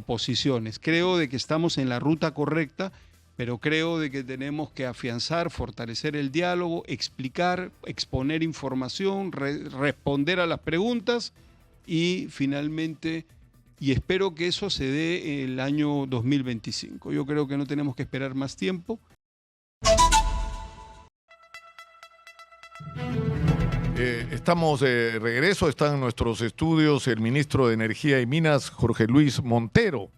oposiciones. Creo de que estamos en la ruta correcta, pero creo de que tenemos que afianzar, fortalecer el diálogo, explicar, exponer información, responder a las preguntas y finalmente, y espero que eso se dé el año 2025. Yo creo que no tenemos que esperar más tiempo. Estamos de regreso, está en nuestros estudios el ministro de Energía y Minas, Jorge Luis Montero.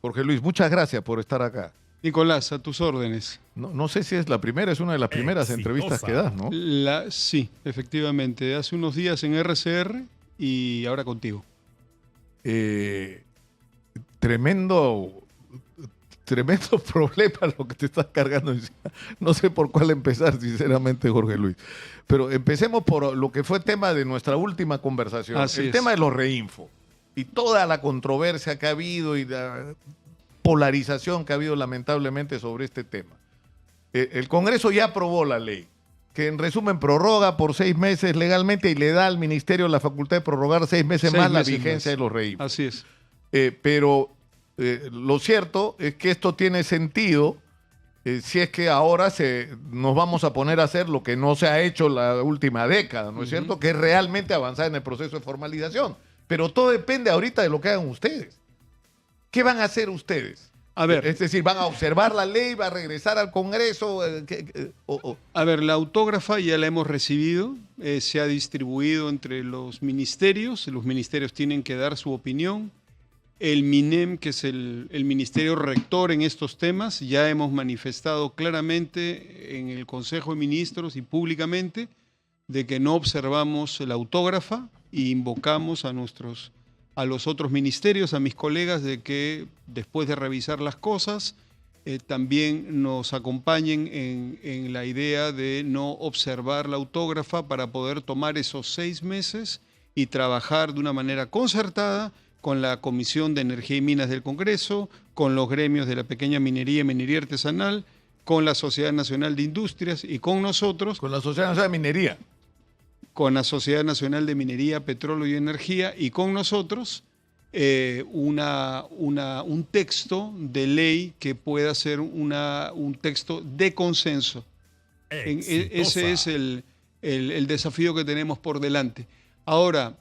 Jorge Luis, muchas gracias por estar acá. Nicolás, a tus órdenes. No sé si es la primera, es una de las primeras entrevistas que das, ¿no? Sí, efectivamente. Hace unos días en RCR y ahora contigo. Tremendo problema lo que te estás cargando encima. No sé por cuál empezar, sinceramente, Jorge Luis. Pero empecemos por lo que fue tema de nuestra última conversación. El tema de los reinfo y toda la controversia que ha habido y la polarización que ha habido lamentablemente sobre este tema. El Congreso ya aprobó la ley, que en resumen prorroga por 6 meses legalmente y le da al Ministerio la facultad de prorrogar 6 meses más la vigencia de los reinfos. Así es. Pero lo cierto es que esto tiene sentido si es que ahora nos vamos a poner a hacer lo que no se ha hecho la última década, ¿no es cierto? Que es realmente avanzar en el proceso de formalización. Pero todo depende ahorita de lo que hagan ustedes. ¿Qué van a hacer ustedes? A ver. Es decir, ¿van a observar la ley? ¿Va a regresar al Congreso? A ver, la autógrafa ya la hemos recibido, se ha distribuido entre los ministerios tienen que dar su opinión. El MINEM, que es el ministerio rector en estos temas, ya hemos manifestado claramente en el Consejo de Ministros y públicamente de que no observamos la autógrafa e invocamos a los otros ministerios, a mis colegas, de que después de revisar las cosas, también nos acompañen en la idea de no observar la autógrafa para poder tomar esos 6 meses y trabajar de una manera concertada con la Comisión de Energía y Minas del Congreso, con los gremios de la pequeña minería y minería artesanal, con la Sociedad Nacional de Industrias y con nosotros. Con la Sociedad Nacional de Minería. Con la Sociedad Nacional de Minería, Petróleo y Energía y con nosotros un texto de ley que pueda ser un texto de consenso. Ese es el desafío que tenemos por delante. Ahora,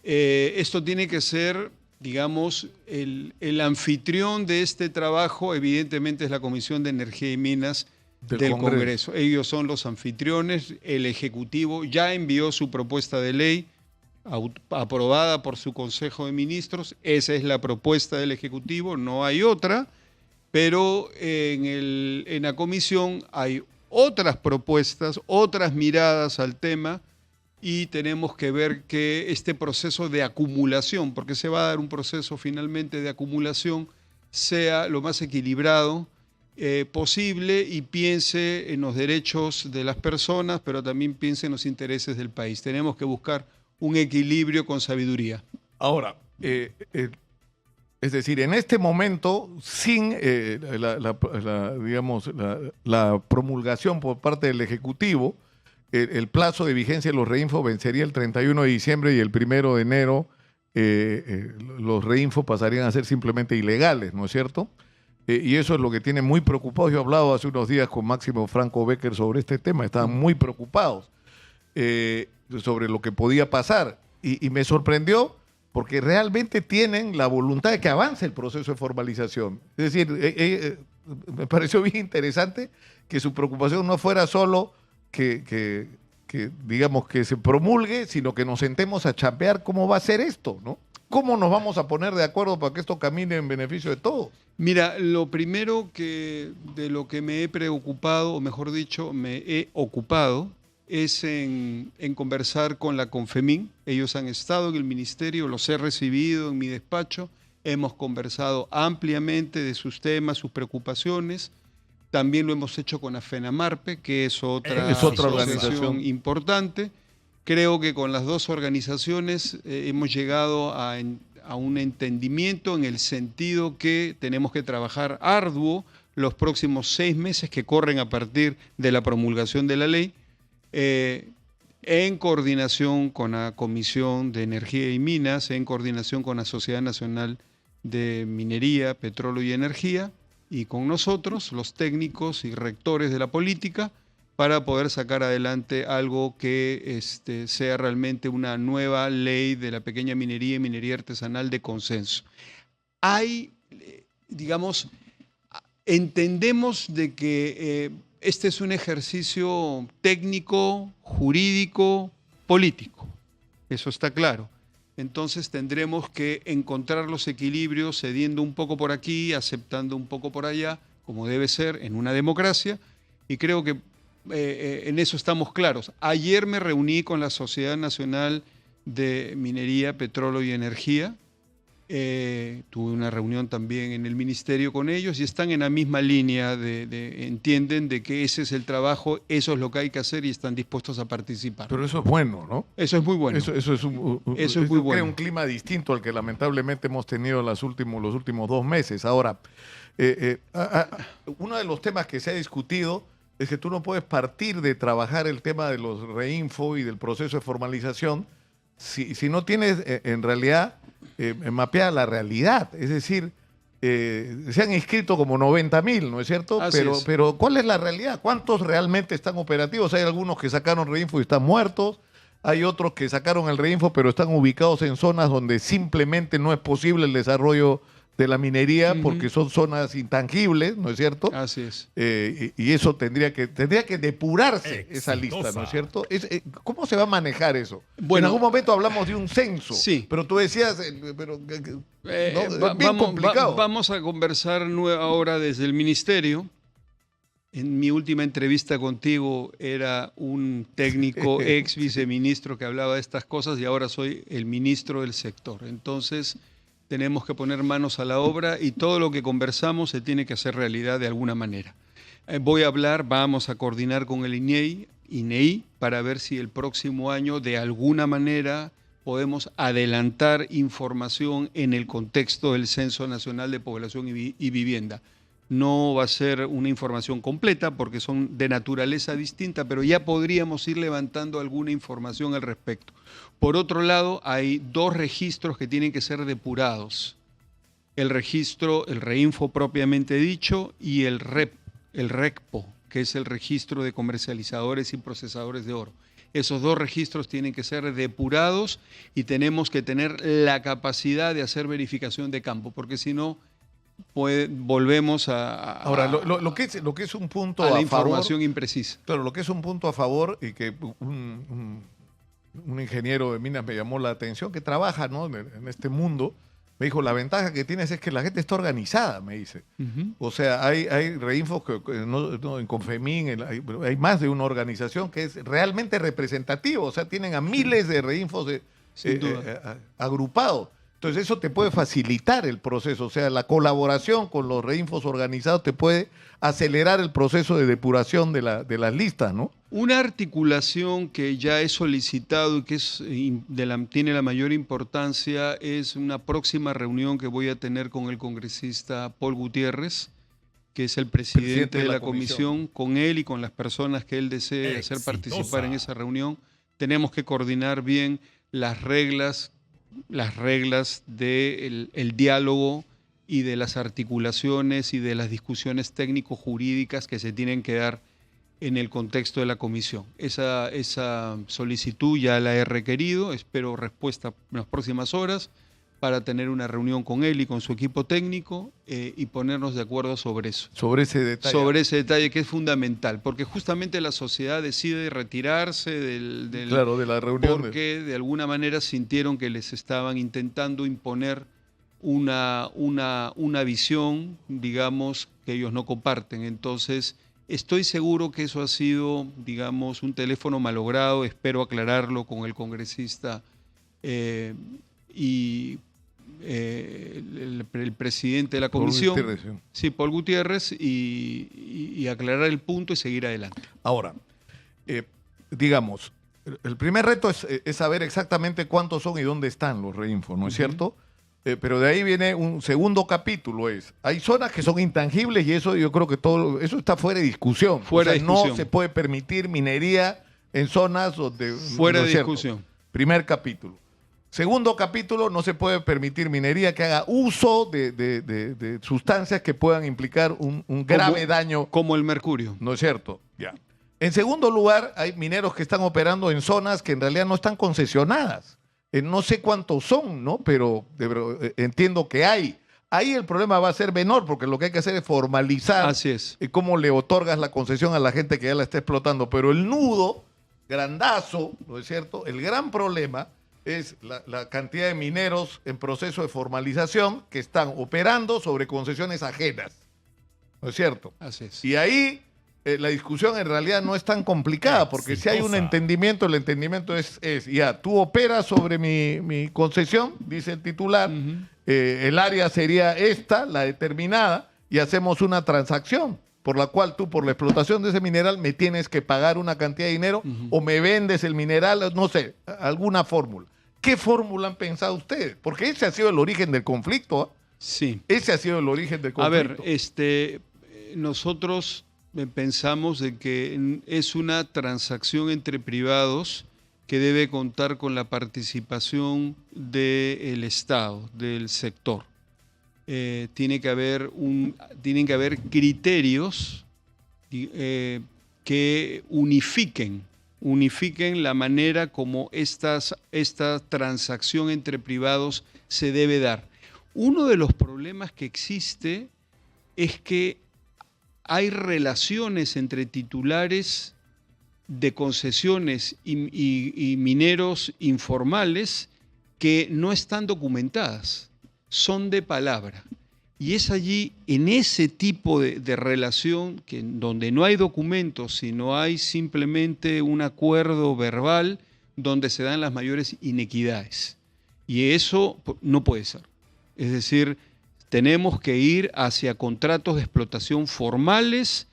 esto tiene que ser, digamos, el anfitrión de este trabajo, evidentemente es la Comisión de Energía y Minas del Congreso. Ellos son los anfitriones, el Ejecutivo ya envió su propuesta de ley aprobada por su Consejo de Ministros, esa es la propuesta del Ejecutivo, no hay otra, pero en la Comisión hay otras propuestas, otras miradas al tema y tenemos que ver que este proceso de acumulación, porque se va a dar un proceso finalmente de acumulación, sea lo más equilibrado posible y piense en los derechos de las personas, pero también piense en los intereses del país. Tenemos que buscar un equilibrio con sabiduría. Ahora, es decir, en este momento, sin la promulgación por parte del Ejecutivo, el plazo de vigencia de los reinfos vencería el 31 de diciembre y el 1 de enero los reinfos pasarían a ser simplemente ilegales, ¿no es cierto? Y eso es lo que tiene muy preocupados. Yo he hablado hace unos días con Máximo Franco Becker sobre este tema. Estaban muy preocupados sobre lo que podía pasar. Y me sorprendió porque realmente tienen la voluntad de que avance el proceso de formalización. Es decir, me pareció bien interesante que su preocupación no fuera solo que digamos que se promulgue, sino que nos sentemos a chambear cómo va a ser esto, ¿no? ¿Cómo nos vamos a poner de acuerdo para que esto camine en beneficio de todos? Mira, lo primero de lo que me he preocupado, o mejor dicho, me he ocupado, es en conversar con la Confemín. Ellos han estado en el ministerio, los he recibido en mi despacho, hemos conversado ampliamente de sus temas, sus preocupaciones. También lo hemos hecho con AFENAMARPE, que es otra organización importante. Creo que con las dos organizaciones hemos llegado a un entendimiento en el sentido que tenemos que trabajar arduo los próximos 6 meses que corren a partir de la promulgación de la ley, en coordinación con la Comisión de Energía y Minas, en coordinación con la Sociedad Nacional de Minería, Petróleo y Energía, y con nosotros, los técnicos y rectores de la política, para poder sacar adelante algo que sea realmente una nueva ley de la pequeña minería y minería artesanal de consenso. Hay, digamos, entendemos de que este es un ejercicio técnico, jurídico, político. Eso está claro. Entonces tendremos que encontrar los equilibrios cediendo un poco por aquí, aceptando un poco por allá, como debe ser en una democracia, y creo que en eso estamos claros. Ayer me reuní con la Sociedad Nacional de Minería, Petróleo y Energía. Tuve una reunión también en el ministerio con ellos y están en la misma línea, entienden de que ese es el trabajo, eso es lo que hay que hacer y están dispuestos a participar. Pero eso es bueno, ¿no? Eso es muy bueno. Eso es muy bueno. Crea un clima distinto al que lamentablemente hemos tenido los últimos 2 meses. Ahora, uno de los temas que se ha discutido es que tú no puedes partir de trabajar el tema de los reinfo y del proceso de formalización si no tienes en realidad mapeada la realidad. Es decir, se han inscrito como 90.000, ¿no es cierto? Pero ¿cuál es la realidad? ¿Cuántos realmente están operativos? Hay algunos que sacaron reinfo y están muertos. Hay otros que sacaron el reinfo pero están ubicados en zonas donde simplemente no es posible el desarrollo de la minería porque son zonas intangibles, ¿no es cierto? Así es. Y eso tendría que depurarse esa lista, ¿no es cierto? ¿Cómo se va a manejar eso? Bueno, en algún momento hablamos de un censo, sí. Pero tú decías, ¿no? Es bien complicado. Vamos a conversar ahora desde el ministerio. En mi última entrevista contigo era un técnico ex viceministro que hablaba de estas cosas y ahora soy el ministro del sector. Entonces tenemos que poner manos a la obra y todo lo que conversamos se tiene que hacer realidad de alguna manera. Vamos a coordinar con el INEI para ver si el próximo año de alguna manera podemos adelantar información en el contexto del Censo Nacional de Población y Vivienda. No va a ser una información completa porque son de naturaleza distinta, pero ya podríamos ir levantando alguna información al respecto. Por otro lado, hay 2 registros que tienen que ser depurados. El registro, el reinfo propiamente dicho, y el RECPO, que es el registro de comercializadores y procesadores de oro. Esos 2 registros tienen que ser depurados y tenemos que tener la capacidad de hacer verificación de campo, porque si no, volvemos ahora lo que es un punto a la información imprecisa. Claro, lo que es un punto a favor y que un ingeniero de minas me llamó la atención que trabaja, ¿no? en este mundo, me dijo, la ventaja que tienes es que la gente está organizada, me dice. O sea, hay reinfos que en Confemín hay más de una organización que es realmente representativa, o sea, tienen a miles de reinfos agrupados. Entonces eso te puede facilitar el proceso, o sea, la colaboración con los reinfos organizados te puede acelerar el proceso de depuración de las listas, ¿no? Una articulación que ya he solicitado y que tiene la mayor importancia es una próxima reunión que voy a tener con el congresista Paul Gutiérrez, que es el presidente de la comisión. Con él y con las personas que él desee hacer participar en esa reunión. Tenemos que coordinar bien las reglas del diálogo y de las articulaciones y de las discusiones técnico-jurídicas que se tienen que dar en el contexto de la comisión. Esa solicitud ya la he requerido, espero respuesta en las próximas horas para tener una reunión con él y con su equipo técnico y ponernos de acuerdo sobre eso. Sobre ese detalle. Sobre ese detalle que es fundamental, porque justamente la sociedad decide retirarse de la reunión. Porque de alguna manera sintieron que les estaban intentando imponer una visión, digamos, que ellos no comparten. Entonces, estoy seguro que eso ha sido, digamos, un teléfono malogrado, espero aclararlo con el congresista el presidente de la comisión, Paul Gutiérrez, y aclarar el punto y seguir adelante. Ahora, digamos, el primer reto es saber exactamente cuántos son y dónde están los reinfos, ¿no es cierto? Pero de ahí viene un segundo capítulo, hay zonas que son intangibles y eso yo creo que eso está fuera de discusión. No se puede permitir minería en zonas donde... Fuera de discusión. Primer capítulo. Segundo capítulo, no se puede permitir minería que haga uso de sustancias que puedan implicar un grave daño. Como el mercurio. ¿No es cierto? Ya. En segundo lugar, hay mineros que están operando en zonas que en realidad no están concesionadas. No sé cuántos son, ¿no? Pero entiendo que hay. Ahí el problema va a ser menor, porque lo que hay que hacer es formalizar. Así es. Cómo le otorgas la concesión a la gente que ya la está explotando. Pero el nudo grandazo, ¿no es cierto? El gran problema es la cantidad de mineros en proceso de formalización que están operando sobre concesiones ajenas. ¿No es cierto? Así es. Y ahí la discusión en realidad no es tan complicada, porque si hay un entendimiento, el entendimiento es ya, tú operas sobre mi concesión, dice el titular, el área sería esta, la determinada, y hacemos una transacción por la cual tú, por la explotación de ese mineral, me tienes que pagar una cantidad de dinero o me vendes el mineral, no sé, alguna fórmula. ¿Qué fórmula han pensado ustedes? Porque ese ha sido el origen del conflicto. ¿Eh? Sí. Ese ha sido el origen del conflicto. A ver, nosotros pensamos de que es una transacción entre privados que debe contar con la participación del Estado, del sector. Tienen que haber criterios que unifiquen la manera como esta transacción entre privados se debe dar. Uno de los problemas que existe es que hay relaciones entre titulares de concesiones y mineros informales que no están documentadas, son de palabra. Y es allí, en ese tipo de relación, donde no hay documentos, sino hay simplemente un acuerdo verbal, donde se dan las mayores inequidades. Y eso no puede ser. Es decir, tenemos que ir hacia contratos de explotación formales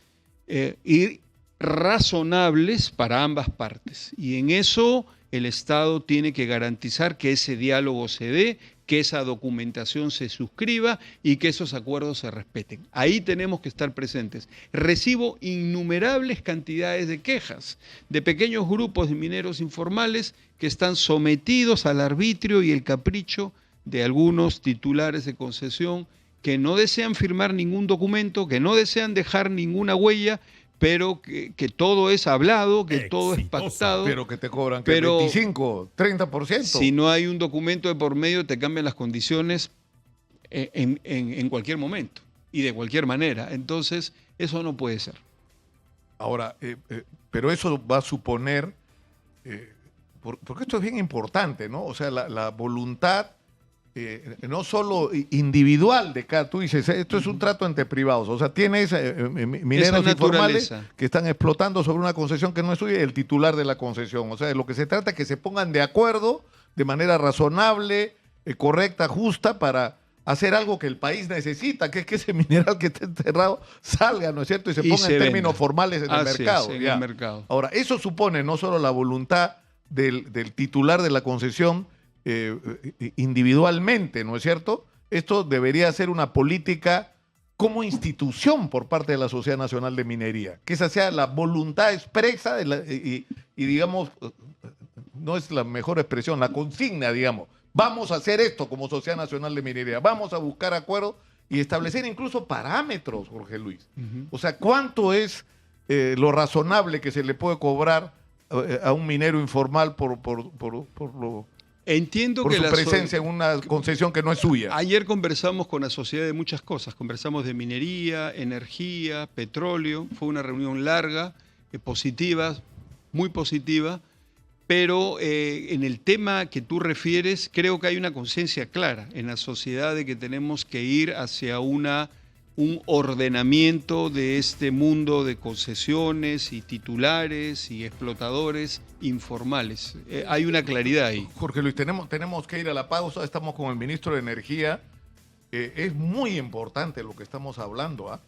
y razonables para ambas partes. Y en eso el Estado tiene que garantizar que ese diálogo se dé, que esa documentación se suscriba y que esos acuerdos se respeten. Ahí tenemos que estar presentes. Recibo innumerables cantidades de quejas de pequeños grupos de mineros informales que están sometidos al arbitrio y el capricho de algunos titulares de concesión que no desean firmar ningún documento, que no desean dejar ninguna huella, pero que todo es hablado, que todo es pactado. Pero que te cobran que 25, 30%. Si no hay un documento de por medio, te cambian las condiciones en cualquier momento y de cualquier manera. Entonces, eso no puede ser. Ahora, pero eso va a suponer, porque esto es bien importante, ¿no? O sea, la voluntad no solo individual de cada, tú dices, esto es un trato entre privados, o sea, tienes mineros informales que están explotando sobre una concesión que no es suya y el titular de la concesión, o sea, de lo que se trata es que se pongan de acuerdo de manera razonable, correcta, justa, para hacer algo que el país necesita, que es que ese mineral que está enterrado salga, ¿no es cierto? Y se ponga en términos formales en el mercado. En el mercado. Ahora, eso supone no solo la voluntad del titular de la concesión, individualmente, ¿no es cierto? Esto debería ser una política como institución por parte de la Sociedad Nacional de Minería, que esa sea la voluntad expresa y digamos, no es la mejor expresión, la consigna, digamos, vamos a hacer esto como Sociedad Nacional de Minería, vamos a buscar acuerdos y establecer incluso parámetros, Jorge Luis. O sea, ¿cuánto es lo razonable que se le puede cobrar a un minero informal por su presencia en una concesión que no es suya? Ayer conversamos con la sociedad de muchas cosas. Conversamos de minería, energía, petróleo. Fue una reunión larga, positiva, muy positiva. Pero en el tema que tú refieres, creo que hay una conciencia clara en la sociedad de que tenemos que ir hacia un ordenamiento de este mundo de concesiones y titulares y explotadores informales. Hay una claridad ahí. Jorge Luis, tenemos que ir a la pausa. Estamos con el ministro de Energía. Es muy importante lo que estamos hablando.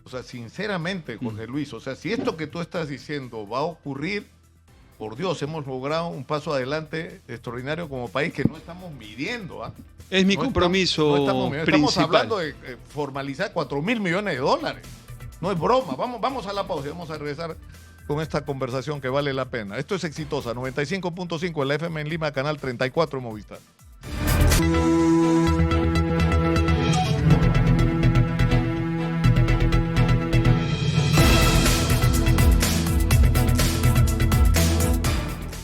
O sea, sinceramente, Jorge Luis, o sea, si esto que tú estás diciendo va a ocurrir, por Dios, hemos logrado un paso adelante extraordinario como país que no estamos midiendo. Es mi compromiso principal. Estamos hablando de formalizar 4.000 millones de dólares. No es broma. Vamos a la pausa y vamos a regresar con esta conversación que vale la pena. Esto es Exitosa, 95.5 en la FM en Lima, canal 34 en Movistar.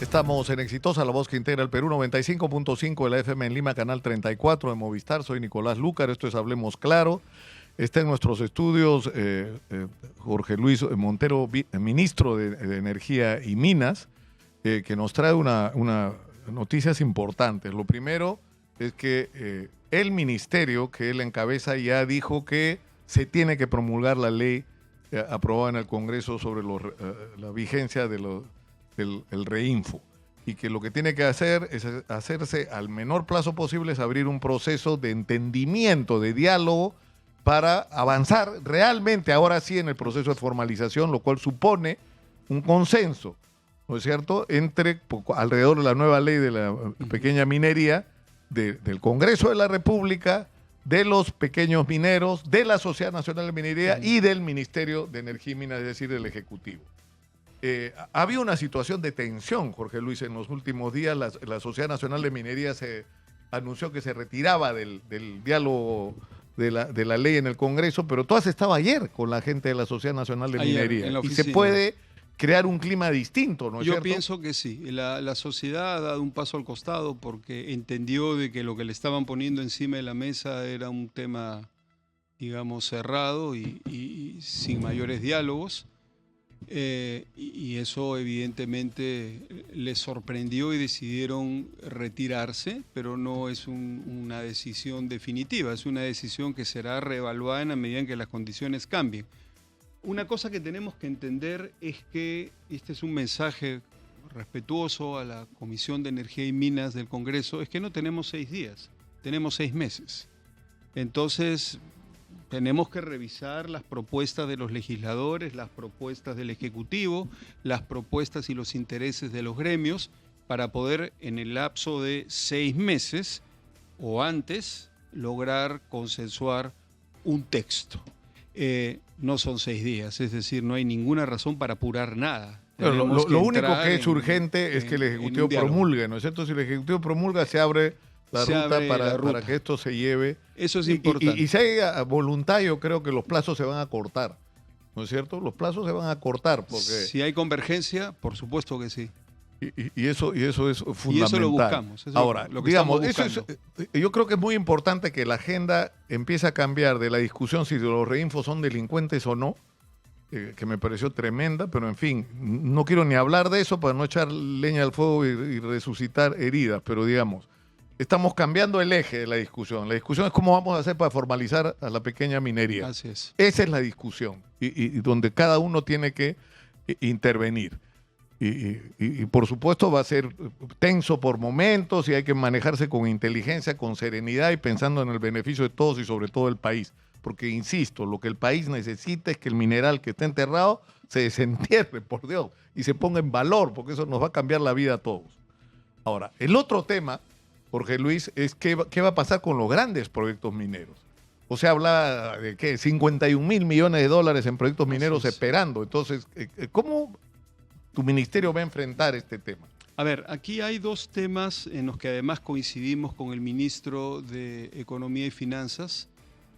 Estamos en Exitosa, la voz que integra el Perú, 95.5 de la FM en Lima, canal 34 de Movistar. Soy Nicolás Lúcar, esto es Hablemos Claro. Está en nuestros estudios Jorge Luis Montero, ministro de Energía y Minas, que nos trae unas noticias importantes. Lo primero es que el ministerio que él encabeza ya dijo que se tiene que promulgar la ley aprobada en el Congreso sobre la vigencia del reinfo, y que lo que tiene que hacer es hacerse al menor plazo posible, es abrir un proceso de entendimiento, de diálogo, para avanzar realmente ahora sí en el proceso de formalización, lo cual supone un consenso, ¿no es cierto?, alrededor de la nueva ley de la pequeña minería, del Congreso de la República, de los pequeños mineros, de la Sociedad Nacional de Minería y del Ministerio de Energía y Minas, es decir, del Ejecutivo. Había una situación de tensión, Jorge Luis, en los últimos días. La Sociedad Nacional de Minería se anunció que se retiraba del diálogo de la ley en el Congreso, pero tú has estado ayer con la gente de la Sociedad Nacional de Minería y se puede crear un clima distinto, ¿no es cierto? Yo pienso que sí. La sociedad ha dado un paso al costado porque entendió de que lo que le estaban poniendo encima de la mesa era un tema, digamos, cerrado y sin mayores diálogos. Y eso evidentemente les sorprendió y decidieron retirarse, pero no es una decisión definitiva, es una decisión que será reevaluada en la medida en que las condiciones cambien. Una cosa que tenemos que entender es que este es un mensaje respetuoso a la Comisión de Energía y Minas del Congreso, es que no tenemos 6 días, tenemos 6 meses. Entonces tenemos que revisar las propuestas de los legisladores, las propuestas del Ejecutivo, las propuestas y los intereses de los gremios para poder en el lapso de 6 meses o antes lograr consensuar un texto. No son 6 días, es decir, no hay ninguna razón para apurar nada. Lo único que es urgente es que el Ejecutivo promulgue, ¿no es cierto? Si el Ejecutivo promulga, se abre la ruta para que esto se lleve. Eso es importante. Y si hay voluntad, yo creo que los plazos se van a cortar, ¿no es cierto? Los plazos se van a cortar porque... Si hay convergencia, por supuesto que sí. Y eso es fundamental. Y eso lo buscamos. Ahora, digamos, yo creo que es muy importante que la agenda empiece a cambiar de la discusión si los reinfos son delincuentes o no, que me pareció tremenda, pero en fin, no quiero ni hablar de eso para no echar leña al fuego y resucitar heridas, pero digamos, estamos cambiando el eje de la discusión. La discusión es cómo vamos a hacer para formalizar a la pequeña minería. Así es. Esa es la discusión, y donde cada uno tiene que intervenir. Y por supuesto va a ser tenso por momentos y hay que manejarse con inteligencia, con serenidad y pensando en el beneficio de todos y sobre todo del país. Porque, insisto, lo que el país necesita es que el mineral que está enterrado se desentierre, por Dios, y se ponga en valor, porque eso nos va a cambiar la vida a todos. Ahora, el otro tema, Jorge Luis, es qué va a pasar con los grandes proyectos mineros. O sea, habla de ¿qué? 51 mil millones de dólares en proyectos mineros esperando. Entonces, ¿cómo tu ministerio va a enfrentar este tema? A ver, aquí hay 2 temas en los que además coincidimos con el ministro de Economía y Finanzas.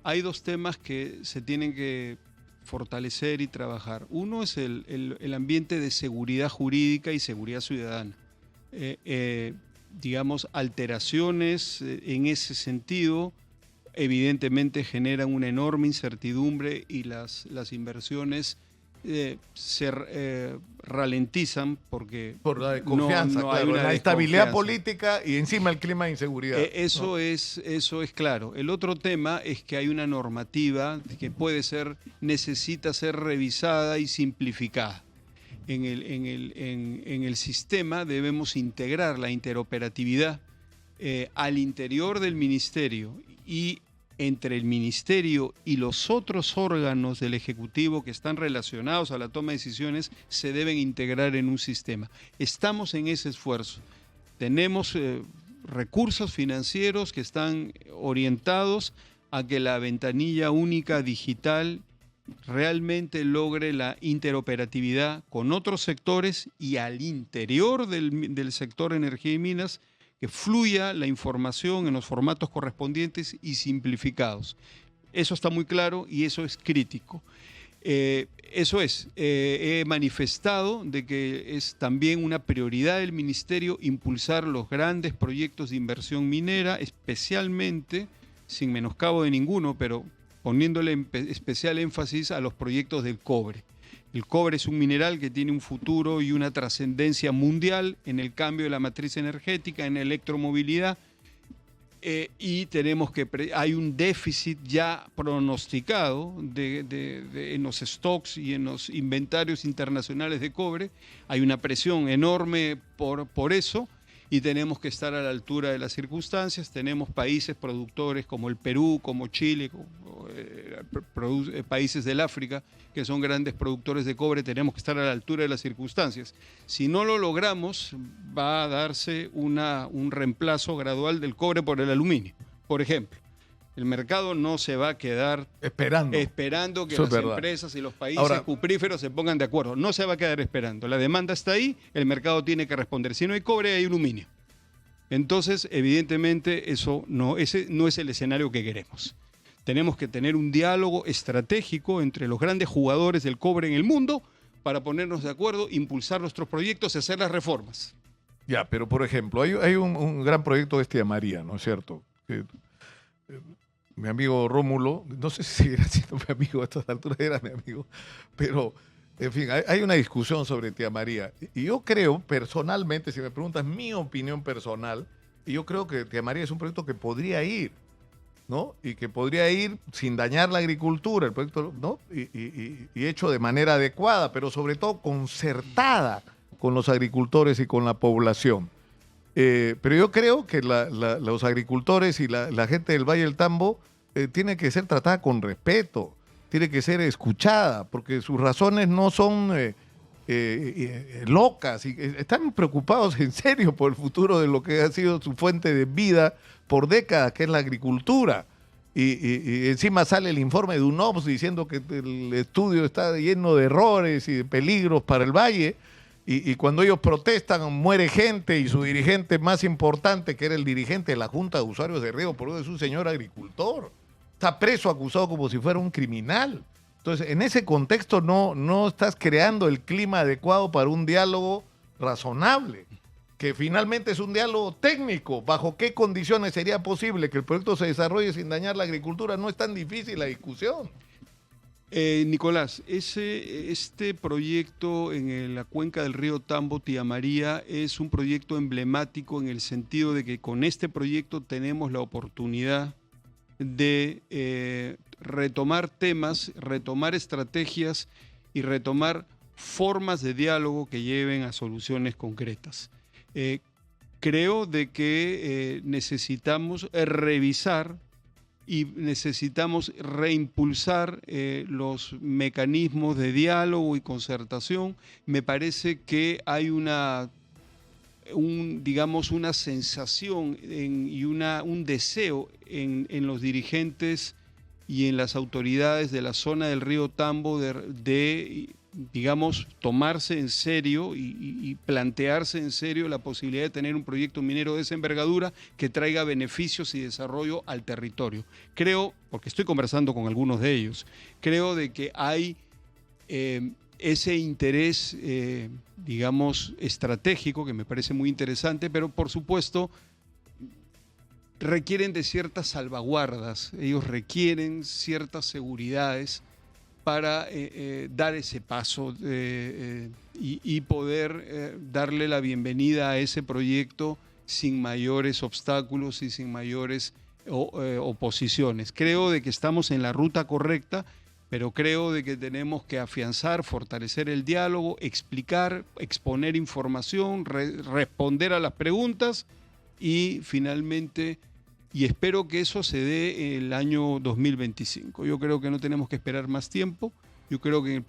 Hay 2 temas que se tienen que fortalecer y trabajar. Uno es el ambiente de seguridad jurídica y seguridad ciudadana. Digamos, alteraciones en ese sentido evidentemente generan una enorme incertidumbre y las inversiones se ralentizan porque por la desconfianza, no claro, hay una la estabilidad política y encima el clima de inseguridad. Eso es claro. El otro tema es que hay una normativa que necesita ser revisada y simplificada. En el sistema debemos integrar la interoperatividad al interior del ministerio y entre el ministerio y los otros órganos del Ejecutivo que están relacionados a la toma de decisiones se deben integrar en un sistema. Estamos en ese esfuerzo. Tenemos recursos financieros que están orientados a que la ventanilla única digital realmente logre la interoperatividad con otros sectores y al interior del sector energía y minas, que fluya la información en los formatos correspondientes y simplificados. Eso está muy claro y eso es crítico. He manifestado de que es también una prioridad del Ministerio impulsar los grandes proyectos de inversión minera, especialmente, sin menoscabo de ninguno, pero poniéndole especial énfasis a los proyectos del cobre. El cobre es un mineral que tiene un futuro y una trascendencia mundial en el cambio de la matriz energética, en la electromovilidad, y hay un déficit ya pronosticado en los stocks y en los inventarios internacionales de cobre. Hay una presión enorme por eso y tenemos que estar a la altura de las circunstancias. Tenemos países productores como el Perú, como Chile, países del África que son grandes productores de cobre. Tenemos que estar a la altura de las circunstancias. Si no lo logramos, va a darse un reemplazo gradual del cobre por el aluminio, por ejemplo. El mercado no se va a quedar esperando que las empresas y los países cupríferos se pongan de acuerdo. No se va a quedar esperando. La demanda está ahí, el mercado tiene que responder. Si no hay cobre, hay aluminio. Entonces, evidentemente, ese no es el escenario que queremos. Tenemos que tener un diálogo estratégico entre los grandes jugadores del cobre en el mundo para ponernos de acuerdo, impulsar nuestros proyectos y hacer las reformas. Ya, pero por ejemplo, hay un gran proyecto de Tía María, ¿no es cierto? Mi amigo Rómulo, no sé si seguirá siendo mi amigo, a estas alturas era mi amigo, pero en fin, hay una discusión sobre Tía María. Y yo creo, personalmente, si me preguntas mi opinión personal, yo creo que Tía María es un proyecto que podría ir, ¿no? Y que podría ir sin dañar la agricultura, el proyecto, ¿no? Y hecho de manera adecuada, pero sobre todo concertada con los agricultores y con la población. Pero yo creo que los agricultores y la gente del Valle del Tambo tiene que ser tratada con respeto, tiene que ser escuchada, porque sus razones no son locas, y están preocupados en serio por el futuro de lo que ha sido su fuente de vida por décadas, que es la agricultura. Y encima sale el informe de UNOPS diciendo que el estudio está lleno de errores y de peligros para el valle. Y cuando ellos protestan, muere gente, y su dirigente más importante, que era el dirigente de la Junta de Usuarios de Riego por es un señor agricultor. Está preso, acusado como si fuera un criminal. Entonces, en ese contexto no estás creando el clima adecuado para un diálogo razonable, que finalmente es un diálogo técnico. ¿Bajo qué condiciones sería posible que el proyecto se desarrolle sin dañar la agricultura? No es tan difícil la discusión. Nicolás, este proyecto en la cuenca del río Tambo, Tía María, es un proyecto emblemático en el sentido de que con este proyecto tenemos la oportunidad de retomar temas, retomar estrategias y retomar formas de diálogo que lleven a soluciones concretas. Creo de que necesitamos revisar y necesitamos reimpulsar los mecanismos de diálogo y concertación. Me parece que hay una sensación y un deseo en los dirigentes y en las autoridades de la zona del río Tambo de tomarse en serio y plantearse en serio la posibilidad de tener un proyecto minero de esa envergadura que traiga beneficios y desarrollo al territorio. Creo, porque estoy conversando con algunos de ellos, creo de que hay ese interés, estratégico, que me parece muy interesante, pero por supuesto requieren de ciertas salvaguardas, ellos requieren ciertas seguridades para dar ese paso y poder darle la bienvenida a ese proyecto sin mayores obstáculos y sin mayores oposiciones. Creo de que estamos en la ruta correcta, pero creo de que tenemos que afianzar, fortalecer el diálogo, explicar, exponer información, responder a las preguntas y finalmente... Y espero que eso se dé el año 2025. Yo creo que no tenemos que esperar más tiempo. Yo creo que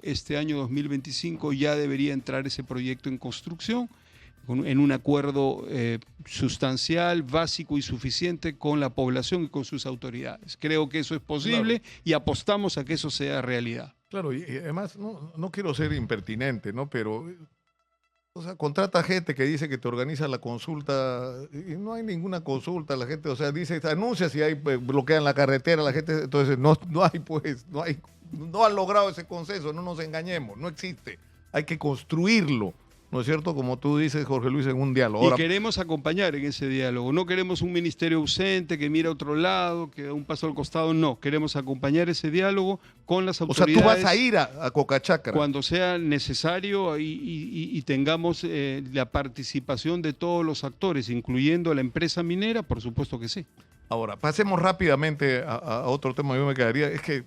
este año 2025 ya debería entrar ese proyecto en construcción, en un acuerdo sustancial, básico y suficiente con la población y con sus autoridades. Creo que eso es posible, claro, y apostamos a que eso sea realidad. Claro, y además no quiero ser impertinente, ¿no? Pero O sea, contrata gente que dice que te organiza la consulta y no hay ninguna consulta. La gente, o sea, dice, anuncia si hay, bloquean la carretera, la gente, entonces no han logrado ese consenso, no nos engañemos, no existe. Hay que construirlo, ¿no es cierto? Como tú dices, Jorge Luis, en un diálogo. Ahora, y queremos acompañar en ese diálogo. No queremos un ministerio ausente que mira a otro lado, que da un paso al costado. No, queremos acompañar ese diálogo con las autoridades. O sea, tú vas a ir a Cocachacra. Cuando sea necesario y tengamos la participación de todos los actores, incluyendo a la empresa minera, por supuesto que sí. Ahora, pasemos rápidamente a otro tema. Yo me quedaría, es que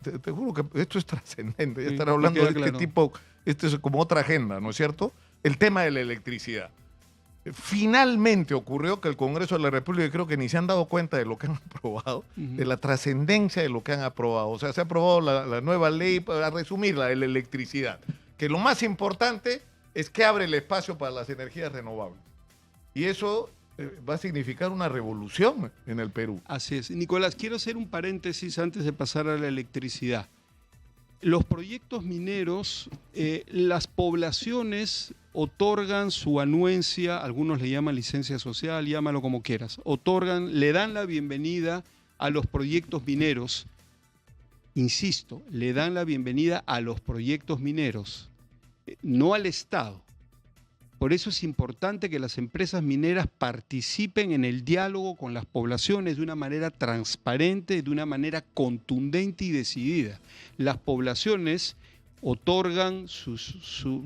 te juro que esto es trascendente. Ya estar hablando de este tipo, esto es como otra agenda, ¿no es cierto? El tema de la electricidad. Finalmente ocurrió que el Congreso de la República, creo que ni se han dado cuenta de lo que han aprobado, de la trascendencia de lo que han aprobado. O sea, se ha aprobado la nueva ley, para resumirla, de la electricidad. Que lo más importante es que abre el espacio para las energías renovables. Y eso va a significar una revolución en el Perú. Así es. Nicolás, quiero hacer un paréntesis antes de pasar a la electricidad. Los proyectos mineros, las poblaciones otorgan su anuencia, algunos le llaman licencia social, llámalo como quieras, le dan la bienvenida a los proyectos mineros. Insisto, le dan la bienvenida a los proyectos mineros, no al Estado. Por eso es importante que las empresas mineras participen en el diálogo con las poblaciones de una manera transparente, de una manera contundente y decidida. Las poblaciones otorgan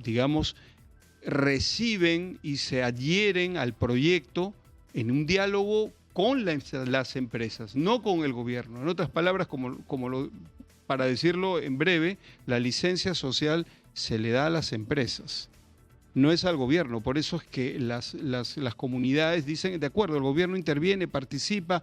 digamos, reciben y se adhieren al proyecto en un diálogo con las empresas, no con el gobierno. En otras palabras, para decirlo en breve, la licencia social se le da a las empresas. No es al gobierno, por eso es que las comunidades dicen, de acuerdo, el gobierno interviene, participa,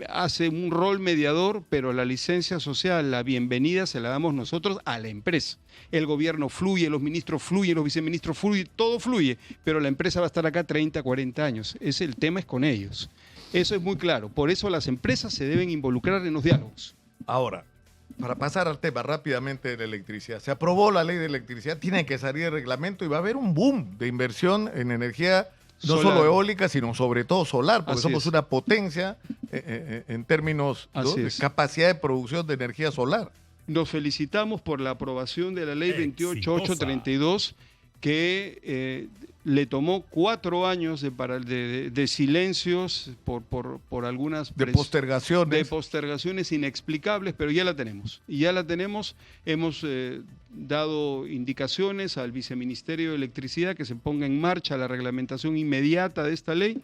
hace un rol mediador, pero la licencia social, la bienvenida se la damos nosotros a la empresa. El gobierno fluye, los ministros fluyen, los viceministros fluyen, todo fluye, pero la empresa va a estar acá 30, 40 años. El tema es con ellos. Eso es muy claro, por eso las empresas se deben involucrar en los diálogos. Ahora, para pasar al tema rápidamente de la electricidad. Se aprobó la ley de electricidad, tiene que salir el reglamento y va a haber un boom de inversión en energía, no solo eólica, sino sobre todo solar, porque somos una potencia en términos de capacidad de producción de energía solar. Nos felicitamos por la aprobación de la ley 28832, que le tomó 4 años de silencios por algunas postergaciones inexplicables, pero ya la tenemos. Y ya la tenemos, hemos dado indicaciones al Viceministerio de Electricidad que se ponga en marcha la reglamentación inmediata de esta ley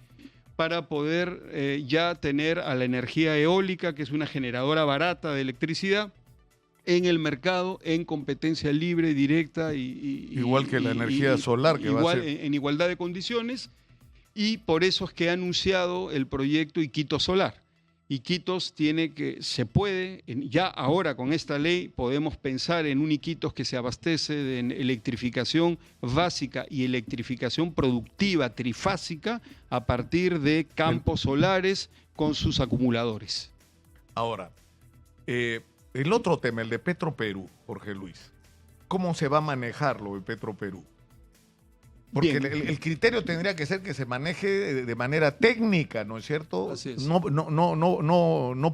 para poder ya tener a la energía eólica, que es una generadora barata de electricidad, en el mercado, en competencia libre, directa igual que la energía solar, que va a ser en igualdad de condiciones, y por eso es que ha anunciado el proyecto Iquitos Solar. Iquitos se puede, ya ahora con esta ley podemos pensar en un Iquitos que se abastece de electrificación básica y electrificación productiva trifásica a partir de campos solares con sus acumuladores. Ahora, el otro tema, el de Petroperú, Jorge Luis. ¿Cómo se va a manejar lo de Petroperú? Porque el criterio tendría que ser que se maneje de manera técnica, ¿no es cierto? Así es. No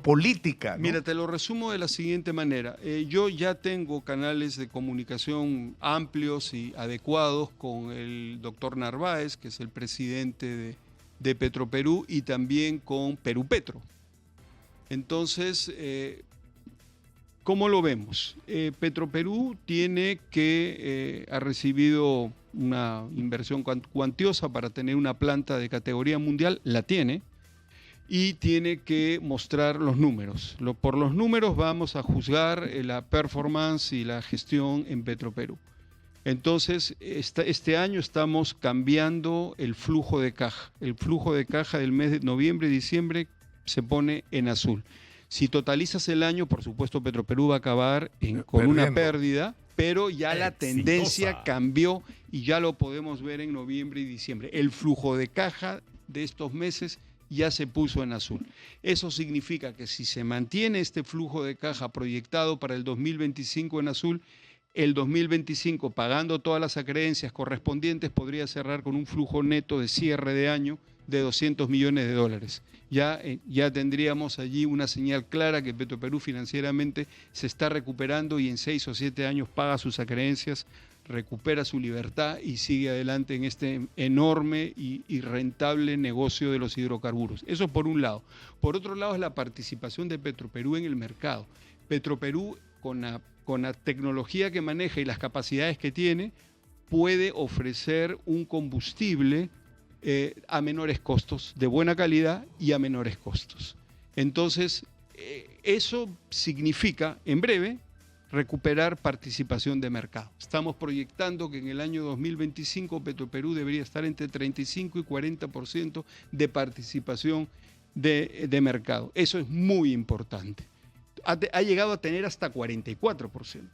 política, ¿no? Mira, te lo resumo de la siguiente manera. Yo ya tengo canales de comunicación amplios y adecuados con el doctor Narváez, que es el presidente de Petroperú, y también con Perú Petro. Entonces, ¿cómo lo vemos? Petroperú ha recibido una inversión cuantiosa para tener una planta de categoría mundial, la tiene, y tiene que mostrar los números. Por los números vamos a juzgar la performance y la gestión en Petroperú. Entonces, este año estamos cambiando el flujo de caja. El flujo de caja del mes de noviembre y diciembre se pone en azul. Si totalizas el año, por supuesto, Petroperú va a acabar con una pérdida, pero ya la tendencia cambió y ya lo podemos ver en noviembre y diciembre. El flujo de caja de estos meses ya se puso en azul. Eso significa que si se mantiene este flujo de caja proyectado para el 2025 en azul, el 2025, pagando todas las acreencias correspondientes, podría cerrar con un flujo neto de cierre de año de $200 millones. Ya tendríamos allí una señal clara que Petroperú financieramente se está recuperando y en 6 o 7 años paga sus acreencias, recupera su libertad y sigue adelante en este enorme y rentable negocio de los hidrocarburos. Eso por un lado. Por otro lado es la participación de Petroperú en el mercado. Petroperú, con la tecnología que maneja y las capacidades que tiene, puede ofrecer un combustible a menores costos, de buena calidad y a menores costos. Entonces, eso significa, en breve, recuperar participación de mercado. Estamos proyectando que en el año 2025 Petroperú debería estar entre 35 y 40% de participación de mercado. Eso es muy importante. Ha llegado a tener hasta 44%.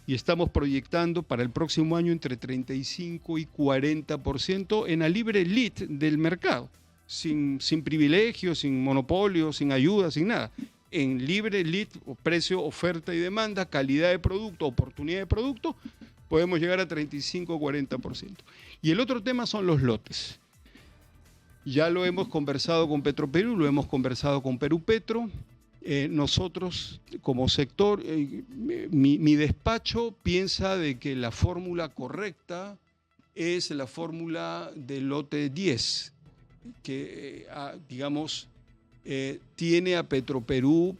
Y estamos proyectando para el próximo año entre 35 y 40% en la libre lead del mercado, sin privilegios, sin monopolio, sin ayuda, sin nada. En libre lead, precio, oferta y demanda, calidad de producto, oportunidad de producto, podemos llegar a 35 o 40%. Y el otro tema son los lotes. Ya lo hemos conversado con Petroperú, lo hemos conversado con Perupetro. Nosotros, como sector, mi despacho piensa de que la fórmula correcta es la fórmula del lote 10, que, digamos, tiene a Petroperú.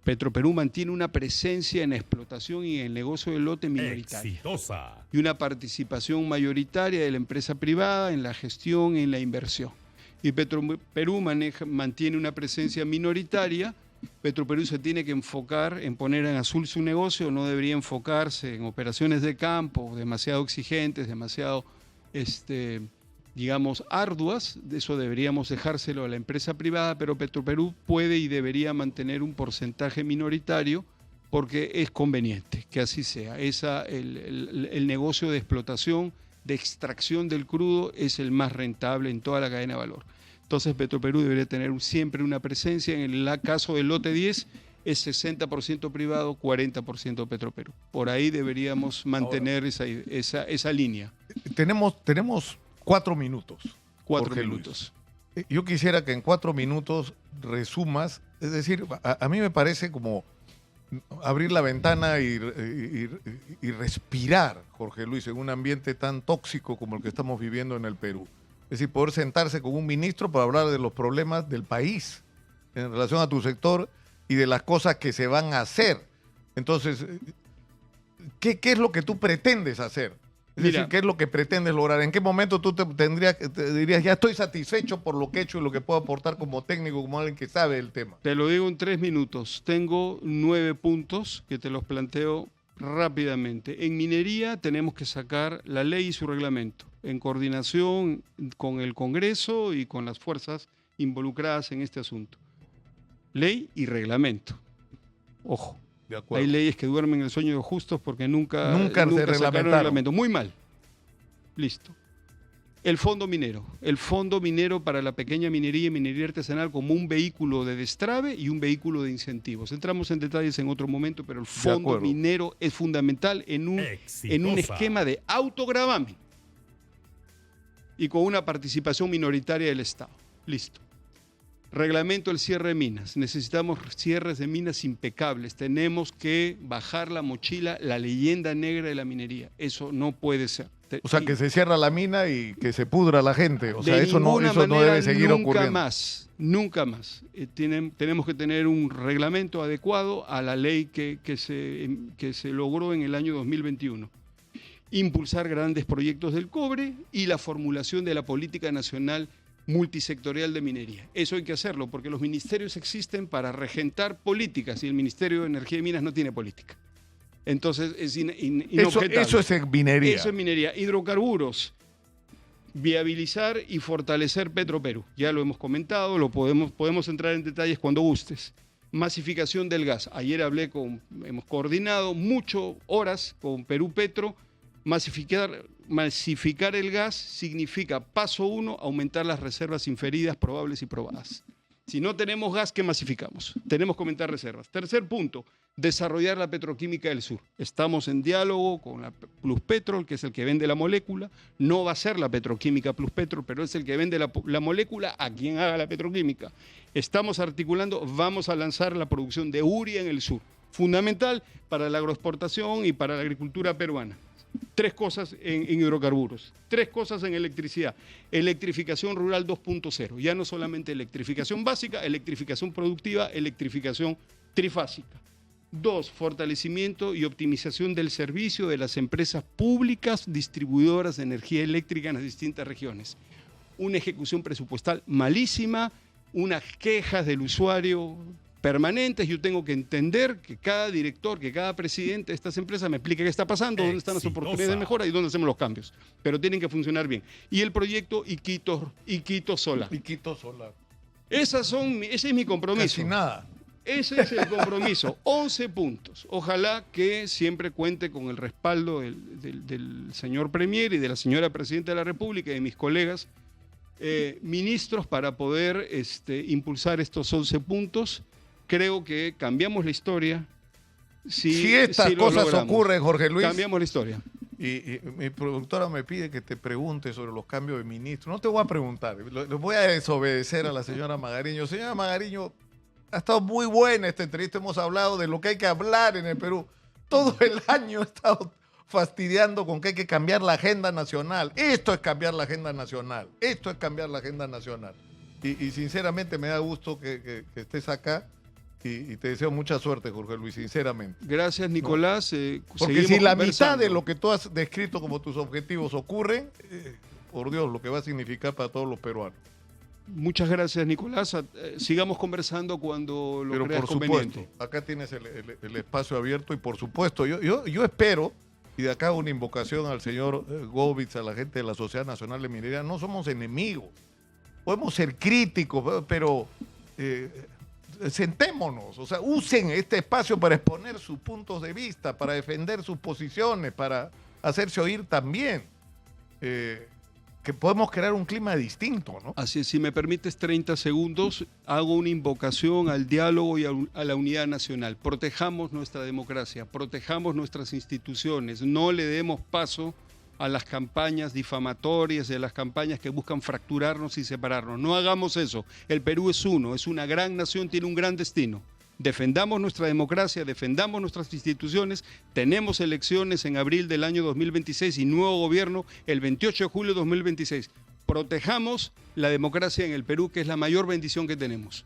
Petroperú mantiene una presencia en la explotación y en el negocio del lote minoritario. Exitosa. Y una participación mayoritaria de la empresa privada en la gestión y en la inversión. Y Petroperú mantiene una presencia minoritaria. Petroperú se tiene que enfocar en poner en azul su negocio, no debería enfocarse en operaciones de campo demasiado exigentes, demasiado, digamos, arduas. De eso deberíamos dejárselo a la empresa privada, pero Petroperú puede y debería mantener un porcentaje minoritario porque es conveniente que así sea. El negocio de explotación, de extracción del crudo es el más rentable en toda la cadena de valor. Entonces Petroperú debería tener siempre una presencia. En el caso del lote 10 es 60% privado, 40% Petroperú. Por ahí deberíamos mantener esa línea. Tenemos 4 minutos. 4 minutos. Yo quisiera que en 4 minutos resumas, es decir, a mí me parece como abrir la ventana y respirar, Jorge Luis, en un ambiente tan tóxico como el que estamos viviendo en el Perú. Es decir, poder sentarse con un ministro para hablar de los problemas del país en relación a tu sector y de las cosas que se van a hacer. Entonces, ¿qué es lo que tú pretendes hacer? Es decir, ¿qué es lo que pretendes lograr? ¿En qué momento tú te dirías, ya estoy satisfecho por lo que he hecho y lo que puedo aportar como técnico, como alguien que sabe el tema? Te lo digo en 3 minutos. Tengo 9 puntos que te los planteo rápidamente. En minería tenemos que sacar la ley y su reglamento, en coordinación con el Congreso y con las fuerzas involucradas en este asunto. Ley y reglamento. Ojo. Hay leyes que duermen el sueño de los justos porque nunca se sacaron reglamento. Muy mal. Listo. El fondo minero. El fondo minero para la pequeña minería y minería artesanal como un vehículo de destrave y un vehículo de incentivos. Entramos en detalles en otro momento, pero el fondo minero es fundamental en un esquema de autogravamen y con una participación minoritaria del Estado. Listo. Reglamento del cierre de minas. Necesitamos cierres de minas impecables. Tenemos que bajar la mochila, la leyenda negra de la minería. Eso no puede ser. O sea, que se cierra la mina y que se pudra la gente. O sea, eso no debe seguir ocurriendo. Nunca más. Tenemos que tener un reglamento adecuado a la ley que se logró en el año 2021. Impulsar grandes proyectos del cobre y la formulación de la política nacional multisectorial de minería. Eso hay que hacerlo porque los ministerios existen para regentar políticas y el Ministerio de Energía y Minas no tiene política. Entonces es inobjetable. Eso es minería. Eso es minería. Hidrocarburos. Viabilizar y fortalecer Petroperú. Ya lo hemos comentado, podemos entrar en detalles cuando gustes. Masificación del gas. Ayer hemos coordinado muchas horas con Perú Petro. Masificar el gas significa, paso 1, aumentar las reservas inferidas, probables y probadas. Si no tenemos gas, ¿qué masificamos? Tenemos que aumentar reservas. Tercer punto, desarrollar la petroquímica del sur. Estamos en diálogo con la Pluspetrol, que es el que vende la molécula. No va a ser la petroquímica Pluspetrol, pero es el que vende la molécula a quien haga la petroquímica. Estamos articulando, vamos a lanzar la producción de urea en el sur. Fundamental para la agroexportación y para la agricultura peruana. 3 cosas en hidrocarburos, 3 cosas en electricidad. Electrificación rural 2.0, ya no solamente electrificación básica, electrificación productiva, electrificación trifásica. 2, fortalecimiento y optimización del servicio de las empresas públicas distribuidoras de energía eléctrica en las distintas regiones. Una ejecución presupuestal malísima, unas quejas del usuario permanentes. Yo tengo que entender que cada director, que cada presidente de estas empresas me explique qué está pasando, dónde están las oportunidades de mejora y dónde hacemos los cambios. Pero tienen que funcionar bien. Y el proyecto Iquitos Solar. Iquitos Solar. Ese es mi compromiso. Casi nada. Ese es el compromiso. 11 puntos. Ojalá que siempre cuente con el respaldo del señor Premier y de la señora Presidenta de la República y de mis colegas ministros para poder impulsar estos 11 puntos. Creo que cambiamos la historia. Si estas cosas ocurren, Jorge Luis. Cambiamos la historia. Y mi productora me pide que te pregunte sobre los cambios de ministro. No te voy a preguntar. Le voy a desobedecer a la señora Magariño. Señora Magariño, ha estado muy buena esta entrevista. Hemos hablado de lo que hay que hablar en el Perú. Todo el año he estado fastidiando con que hay que cambiar la agenda nacional. Esto es cambiar la agenda nacional. Esto es cambiar la agenda nacional. Y sinceramente me da gusto que estés acá. Y te deseo mucha suerte, Jorge Luis, sinceramente. Gracias, Nicolás. Porque si la mitad de lo que tú has descrito como tus objetivos ocurren, por Dios, lo que va a significar para todos los peruanos. Muchas gracias, Nicolás. Sigamos conversando cuando lo creas conveniente. Por supuesto, acá tienes el espacio abierto y por supuesto, yo espero, y de acá hago una invocación al señor Govitz, a la gente de la Sociedad Nacional de Minería, no somos enemigos. Podemos ser críticos, pero sentémonos, o sea, usen este espacio para exponer sus puntos de vista, para defender sus posiciones, para hacerse oír también. Que podemos crear un clima distinto, ¿no? Así es, si me permites 30 segundos, hago una invocación al diálogo y a la unidad nacional. Protejamos nuestra democracia, protejamos nuestras instituciones, no le demos paso a las campañas difamatorias, a las campañas que buscan fracturarnos y separarnos. No hagamos eso. El Perú es uno, es una gran nación, tiene un gran destino. Defendamos nuestra democracia, defendamos nuestras instituciones. Tenemos elecciones en abril del año 2026 y nuevo gobierno el 28 de julio de 2026. Protejamos la democracia en el Perú, que es la mayor bendición que tenemos.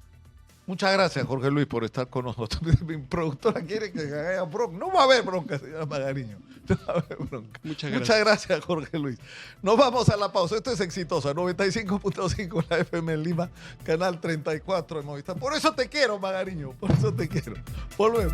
Muchas gracias, Jorge Luis, por estar con nosotros. Mi productora quiere que haya bronca. No va a haber bronca, señora Magariño. No va a haber bronca. Muchas gracias, Jorge Luis. Nos vamos a la pausa. Esto es Exitosa, 95.5 la FM en Lima, canal 34 en Movistar. Por eso te quiero, Magariño. Por eso te quiero. Volvemos.